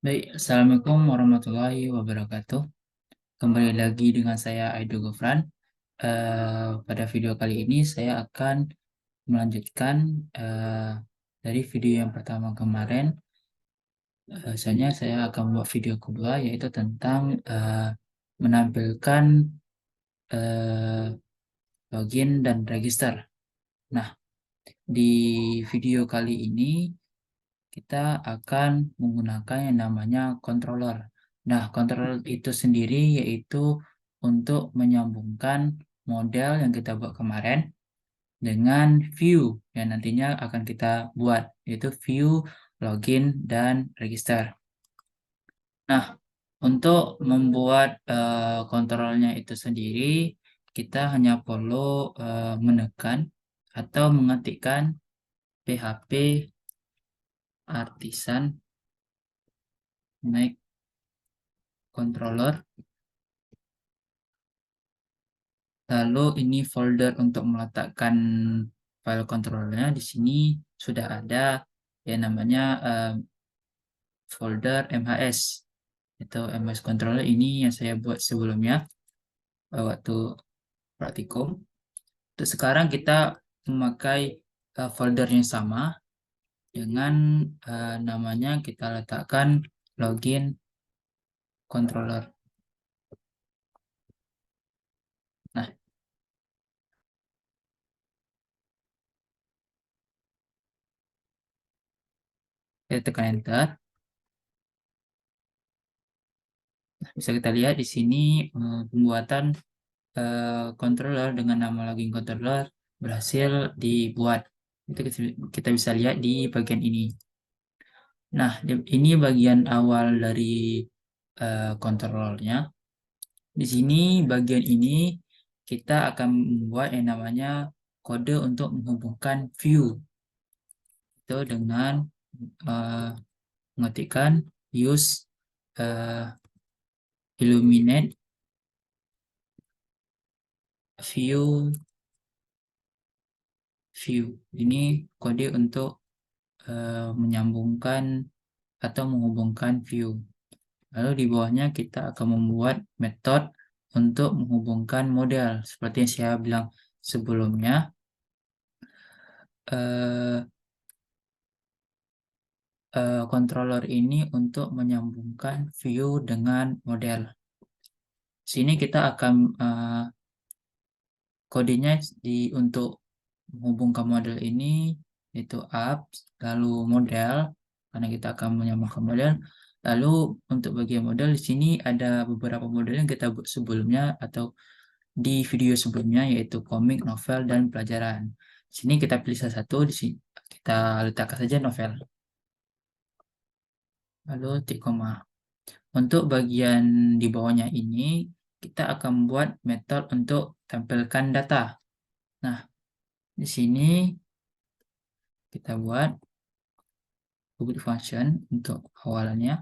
Baik, Assalamualaikum warahmatullahi wabarakatuh. Kembali lagi dengan saya Aido Gofran. Pada video kali ini saya akan melanjutkan dari video yang pertama kemarin. Misalnya saya akan buat video kedua yaitu tentang menampilkan eh, login dan register. Nah, di video kali ini kita akan menggunakan yang namanya controller. Nah, controller itu sendiri yaitu untuk menyambungkan model yang kita buat kemarin dengan view yang nantinya akan kita buat, yaitu view, login, dan register. Nah, untuk membuat controllernya itu sendiri, kita hanya perlu menekan atau mengetikkan PHP Artisan Make Controller. Lalu ini folder untuk meletakkan file controllernya di sini sudah ada yang namanya folder MHS. Itu MHS controller ini yang saya buat sebelumnya waktu praktikum. Untuk sekarang kita memakai folder yang sama dengan namanya kita letakkan login controller. Nah, kita tekan enter. Bisa kita lihat di sini pembuatan controller dengan nama login controller berhasil dibuat. Itu kita bisa lihat di bagian ini. Nah, ini bagian awal dari controllernya. Di sini bagian ini kita akan membuat yang namanya kode untuk menghubungkan view itu dengan uh, mengetikkan use illuminate view view. Ini kode untuk menyambungkan atau menghubungkan view. Lalu di bawahnya kita akan membuat metode untuk menghubungkan model. Seperti yang saya bilang sebelumnya, eh, controller ini untuk menyambungkan view dengan model. Sini kita akan kodenya untuk menghubungkan model ini itu apps, lalu model, karena kita akan menyambungkan model. Lalu untuk bagian model di sini ada beberapa model yang kita buat sebelumnya atau di video sebelumnya yaitu komik, novel, dan pelajaran. Di sini kita pilih salah satu, di sini kita letakkan saja novel. Lalu titik koma. Untuk bagian di bawahnya ini kita akan membuat metode untuk tampilkan data. Nah, di sini kita buat public function untuk awalannya.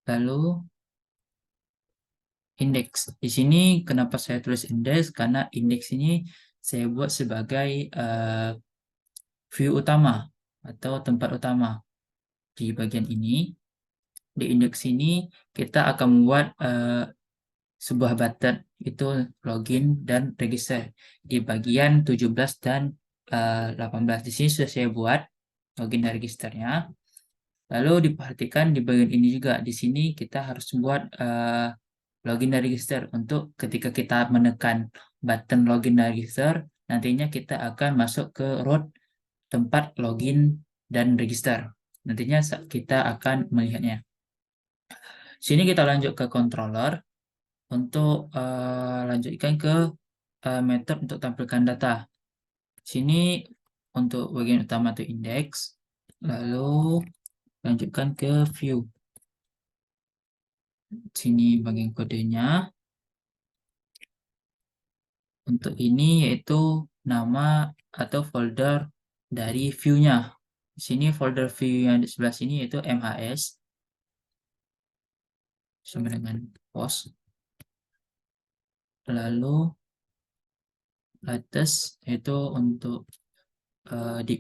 Lalu indeks. Di sini kenapa saya tulis indeks? Karena indeks ini saya buat sebagai view utama atau tempat utama di bagian ini. Di indeks ini kita akan membuat sebuah button itu login dan register di bagian 17 dan 18. Di sini sudah saya buat login dan registernya. Lalu diperhatikan di bagian ini juga. Di sini kita harus buat login dan register untuk ketika kita menekan button login dan register, nantinya kita akan masuk ke root tempat login dan register. Nantinya kita akan melihatnya. Sini kita lanjut ke controller untuk lanjutkan ke metode untuk tampilkan data. Sini untuk bagian utama itu index, lalu lanjutkan ke view. Sini bagian kodenya. Untuk ini yaitu nama atau folder dari view-nya. Di sini folder view yang di sebelah sini yaitu MHS sama dengan post. Lalu latest itu untuk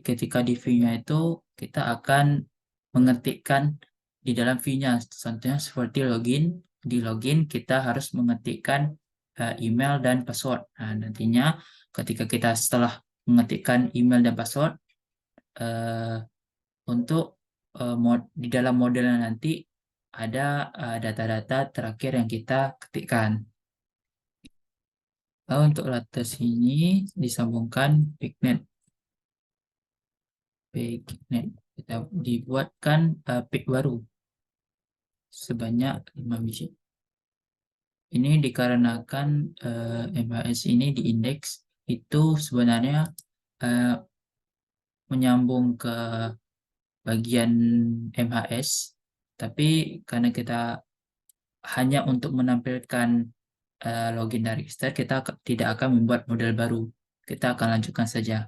ketika di view-nya itu kita akan mengetikkan di dalam view-nya. Contohnya seperti login. Di login kita harus mengetikkan email dan password. Nah, nantinya ketika kita setelah mengetikkan email dan password, eh, untuk di dalam modelnya nanti ada data-data terakhir yang kita ketikkan. Lalu untuk data sini disambungkan pignet. Pignet. Kita dibuatkan pig baru sebanyak 5 biji. Ini dikarenakan MHS ini di indeks itu sebenarnya eh, menyambung ke bagian MHS, tapi karena kita hanya untuk menampilkan login dan register, kita tidak akan membuat model baru. Kita akan lanjutkan saja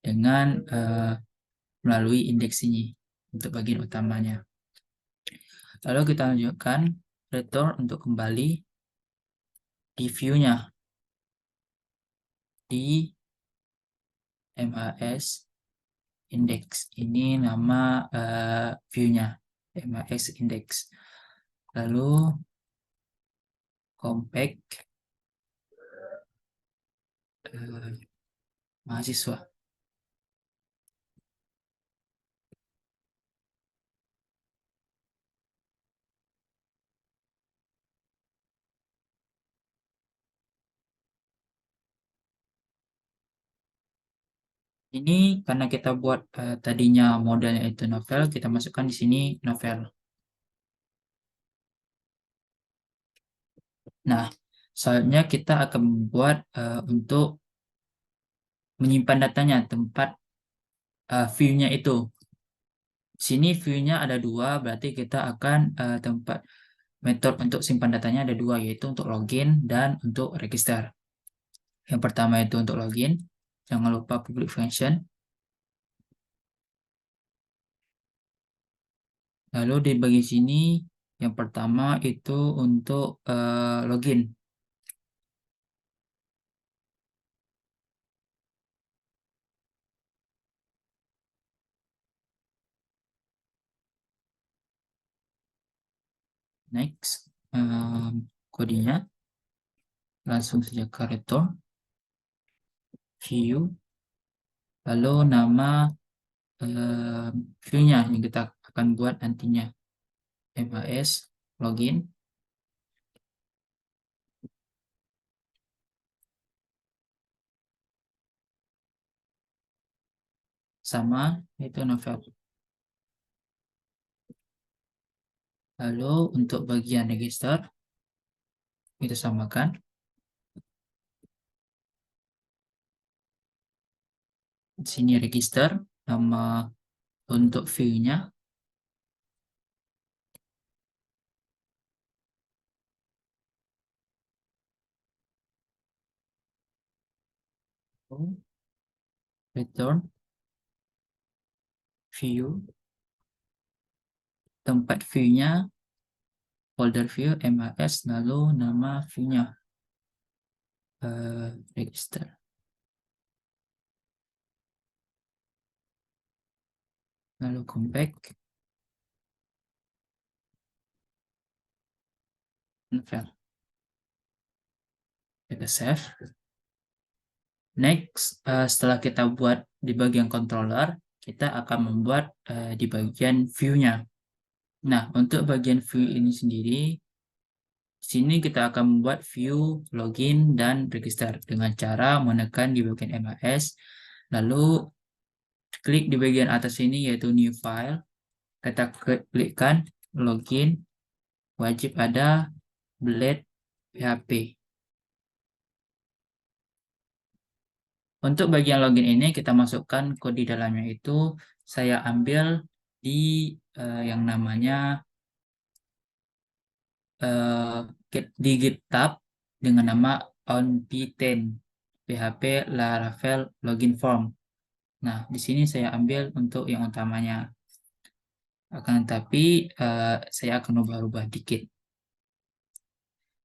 dengan melalui indeks ini untuk bagian utamanya. Lalu kita lanjutkan return untuk kembali di view-nya di MHS index. Ini nama view-nya, MHS index. Lalu compact mahasiswa. Ini karena kita buat tadinya modelnya itu novel, kita masukkan di sini novel. Nah, selanjutnya kita akan membuat untuk menyimpan datanya, tempat view-nya itu. Sini view-nya ada dua, berarti kita akan tempat metode untuk simpan datanya ada dua, yaitu untuk login dan untuk register. Yang pertama itu untuk login, jangan lupa public function. Lalu di bagian sini, yang pertama itu untuk login. Next, kodenya langsung saja ke return view, lalu nama view-nya yang kita akan buat nantinya, MHS login, sama itu novel. Lalu untuk bagian register kita samakan. Di sini register, nama untuk view-nya, return view, tempat view-nya, folder view, MHS, lalu nama view-nya, register. Lalu compact, novel. Kita save. Next, setelah kita buat di bagian controller, kita akan membuat di bagian view-nya. Nah, untuk bagian view ini sendiri, di sini kita akan membuat view, login, dan register dengan cara menekan di bagian MHS, lalu klik di bagian atas ini yaitu new file, kita klikkan login, wajib ada blade PHP. Untuk bagian login ini kita masukkan kode di dalamnya itu saya ambil di yang namanya di GitHub dengan nama onp10 PHP Laravel login form. Nah, di sini saya ambil untuk yang utamanya. Akan tapi saya akan ubah-ubah dikit.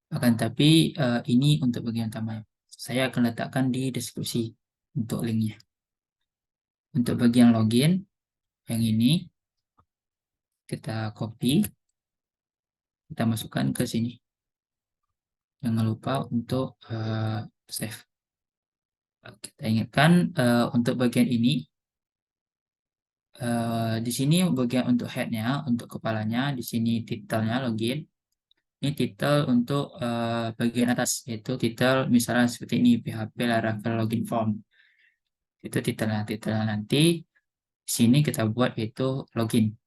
Akan tapi ini untuk bagian utama. Saya akan letakkan di deskripsi untuk linknya. Untuk bagian login yang ini kita copy, kita masukkan ke sini. Jangan lupa untuk save. Kita ingatkan untuk bagian ini, di sini bagian untuk headnya, untuk kepalanya, di sini titelnya login. Ini titel untuk bagian atas, yaitu titel misalnya seperti ini, PHP Laravel Login Form. Itu titelnya. Titelnya nanti di sini kita buat yaitu login.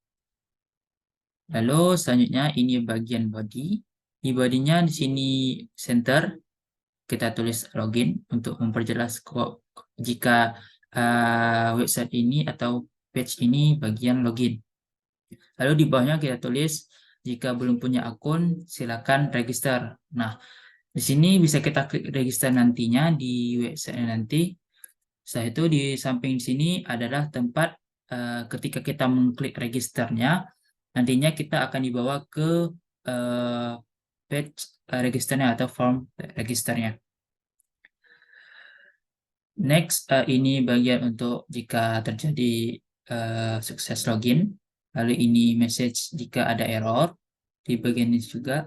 Lalu selanjutnya ini bagian body. Di bodinya di sini center, kita tulis login untuk memperjelas kok jika website ini atau page ini bagian login. Lalu di bawahnya kita tulis jika belum punya akun silakan register. Nah, di sini bisa kita klik register nantinya di website nanti. Setelah itu di samping sini adalah tempat ketika kita mengklik registernya, nantinya kita akan dibawa ke page registernya atau form registernya. Next, ini bagian untuk jika terjadi sukses login. Lalu ini message jika ada error. Di bagian ini juga.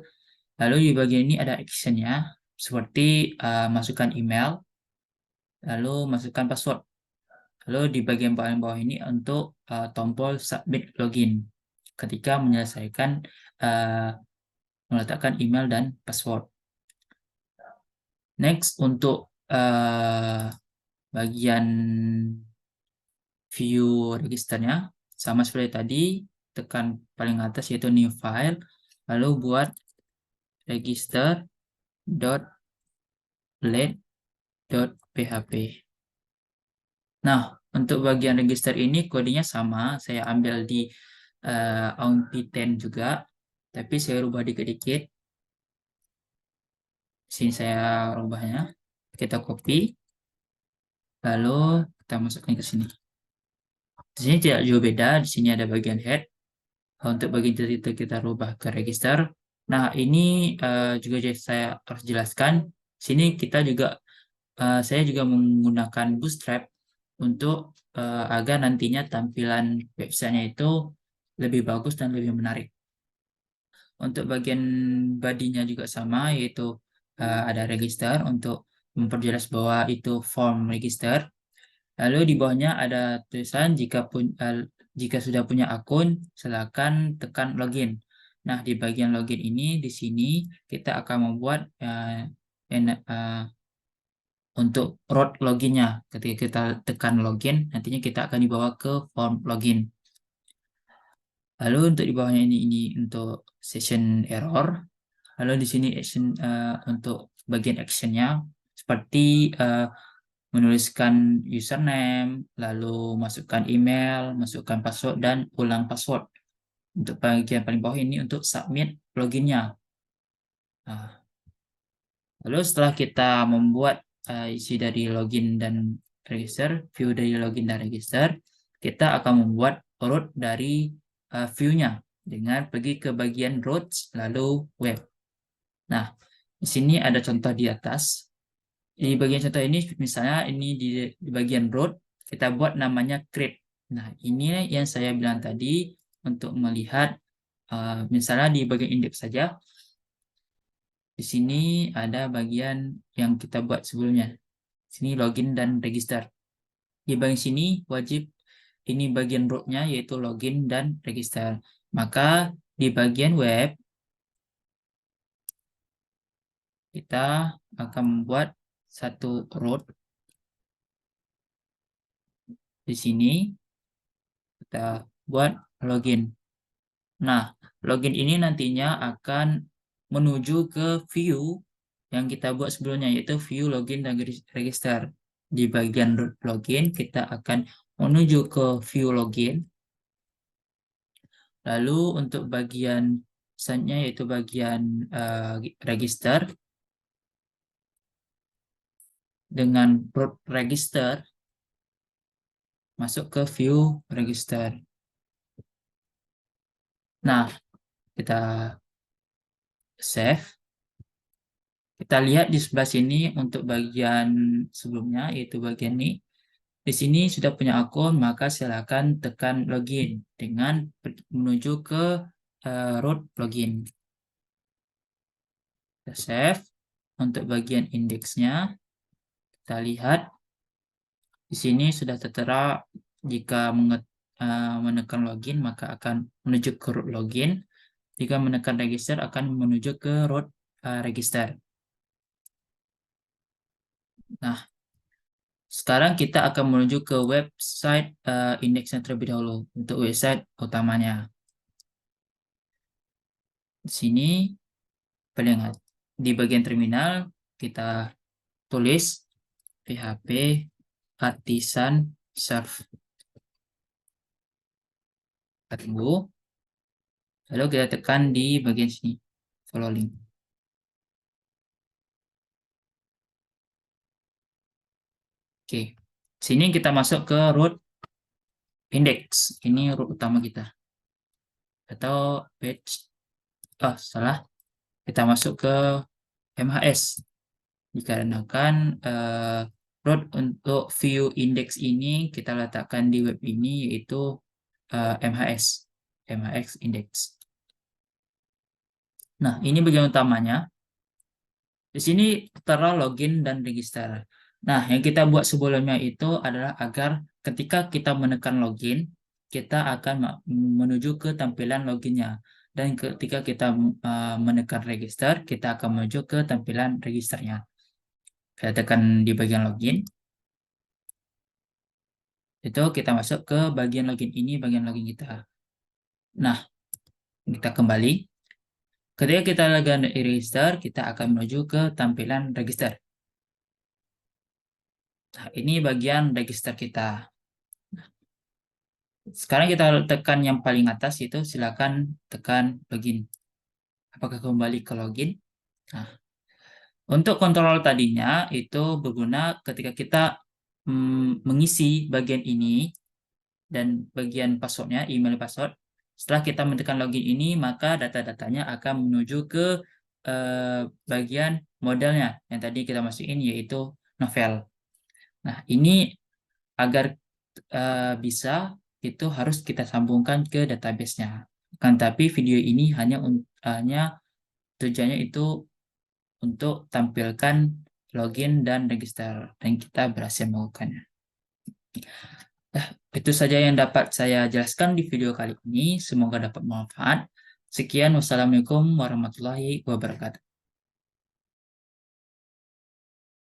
Lalu di bagian ini ada actionnya, seperti masukkan email, lalu masukkan password. Lalu di bagian paling bawah ini untuk tombol submit login ketika menyelesaikan meletakkan email dan password. Next, untuk bagian view registernya sama seperti tadi, tekan paling atas yaitu new file, lalu buat register.blade.php. Nah, untuk bagian register ini kodenya sama, saya ambil di OMP10 juga, tapi saya rubah dikit-dikit. Sini saya rubahnya, kita copy, lalu kita masukkan ke sini. Di sini tidak jauh beda, di sini ada bagian head. Untuk bagian titel kita rubah ke register. Nah, ini juga saya harus jelaskan. Sini kita juga, saya juga menggunakan Bootstrap untuk agar nantinya tampilan websitenya itu lebih bagus dan lebih menarik. Untuk bagian bodinya juga sama, yaitu ada register untuk memperjelas bahwa itu form register. Lalu di bawahnya ada tulisan jika sudah punya akun, silakan tekan login. Nah, di bagian login ini, di sini kita akan membuat untuk root loginnya. Ketika kita tekan login, nantinya kita akan dibawa ke form login. Lalu untuk di bawahnya ini untuk session error. Lalu di sini action untuk bagian actionnya seperti menuliskan username, lalu masukkan email, masukkan password, dan ulang password. Untuk bagian paling bawah ini untuk submit loginnya. Nah, lalu setelah kita membuat isi dari login dan register, view dari login dan register, kita akan membuat root dari view-nya dengan pergi ke bagian routes, lalu web. Nah, di sini ada contoh di atas. Di bagian contoh ini, misalnya ini di bagian root, kita buat namanya create. Nah, ini yang saya bilang tadi untuk melihat, misalnya di bagian indeks saja, di sini ada bagian yang kita buat sebelumnya. Sini login dan register. Di bagian sini wajib ini bagian root-nya yaitu login dan register. Maka di bagian web, kita akan membuat satu root. Di sini kita buat login. Nah, login ini nantinya akan menuju ke view yang kita buat sebelumnya, yaitu view login dan register. Di bagian login, kita akan menuju ke view login. Lalu untuk bagian selanjutnya, yaitu bagian register. Dengan root register, masuk ke view register. Nah, kita save. Kita lihat di sebelah sini untuk bagian sebelumnya, yaitu bagian ini. di sini sudah punya akun, maka silakan tekan login dengan menuju ke root login. Kita save. Untuk bagian indeksnya, kita lihat di sini sudah tertera jika menekan login maka akan menuju ke root login. Jika menekan register akan menuju ke root register. Nah, sekarang kita akan menuju ke website indeksnya terlebih dahulu untuk website utamanya. Di sini di bagian terminal kita tulis php artisan serve. Kita tunggu. Lalu kita tekan di bagian sini, follow link. Oke, sini kita masuk ke root index. Ini root utama kita. Atau page, salah. Kita masuk ke MHS. Dikarenakan root untuk view index ini kita letakkan di web ini yaitu MHS index. Nah, ini bagian utamanya. Di sini tertera login dan register. Nah, yang kita buat sebelumnya itu adalah agar ketika kita menekan login, kita akan menuju ke tampilan loginnya. Dan ketika kita menekan register, kita akan menuju ke tampilan registernya. Kita tekan di bagian login. Itu kita masuk ke bagian login ini, bagian login kita. Nah, kita kembali. Ketika kita lagi register, kita akan menuju ke tampilan register. Nah, ini bagian register kita. Sekarang kita tekan yang paling atas itu silakan tekan login. Apakah kembali ke login? Nah, untuk kontrol tadinya itu berguna ketika kita mengisi bagian ini dan bagian passwordnya, email password. Setelah kita menekan login ini, maka data-datanya akan menuju ke bagian modelnya yang tadi kita masukin yaitu novel. Nah, ini agar bisa itu harus kita sambungkan ke database-nya. Kan tapi video ini hanya tujuannya itu untuk tampilkan login dan register dan kita berhasil melakukannya. Itu saja yang dapat saya jelaskan di video kali ini. Semoga dapat bermanfaat. Sekian, wassalamualaikum warahmatullahi wabarakatuh.